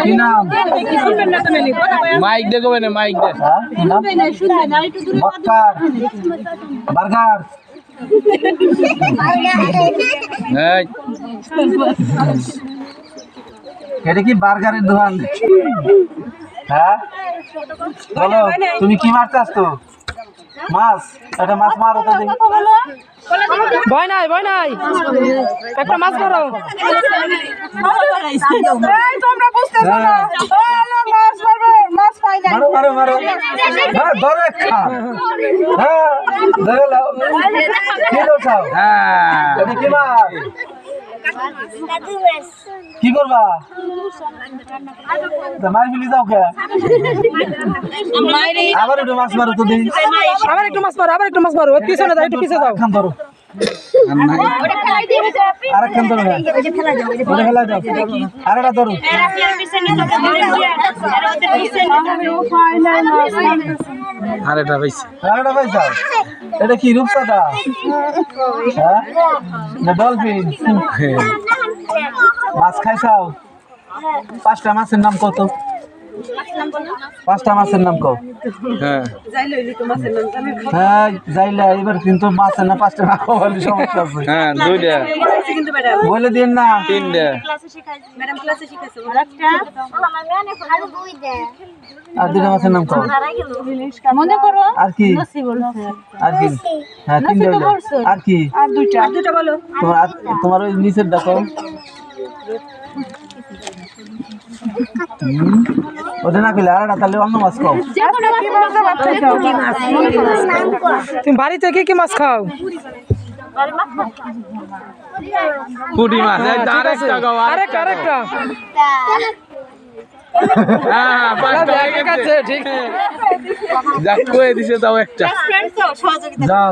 কি নাম? মাইক দেখো না মাইক দে বক্কার বার্গার এই এটা কি বার্গারের দোকান? হ্যাঁ বলো তুমি কি মারতে আসতো? মাছ? একটা মাছ মারো তো দেখি। ভয় নাই একটা মাছ ধরো তোমরা বুঝতেছো না মাছ মারবে মাছ পাই না মারো মারো মারো হ্যাঁ ধরো একটা হ্যাঁ ধরে লাও কি করছাও? হ্যাঁ এটা কি মাছ? কি করবা? মার মিলি যাও কে? আবার একটু মাছ মারো তো দেখি। আবার একটু মাছ মারো ওই পিছনে যাও একটু পিছে যাও খান ধরো আরেকখান ধরো ওটা ফেলা যাও আর এটা ধরো আরেকটা পাইছি আর এটা পাইছাও? এটা কি রূপসাটা? হ্যাঁ না ডলফিন? মাছ খাইছাও? পাঁচটা মাছের নাম কত? পাঁচটা মাছের নাম কও। হ্যাঁ হ্যাঁ যাইলে এবার কিন্তু মাছের না পাঁচটা না খাওয়ালে সমস্যা আছে। হ্যাঁ দুইটা বলে দিন না তিনটা আর দুটা মাছের নাম কও। মনে করো আর কি আর কি? হ্যাঁ তিনটা হইলো। আর কি? আর দুইটা বলো তোমার ওই নিচের দেখো ওটা না খেলে আর একটা তাহলে অন্য মাছ খাও। তুমি বাড়িতে কি মাছ খাও? পুঁটি মাছ আরেকটা গাও আরেকটা হ্যাঁ পাঁচটা হয়ে গেছে ঠিক যাক কয়ে দিছে তাও একটা যাও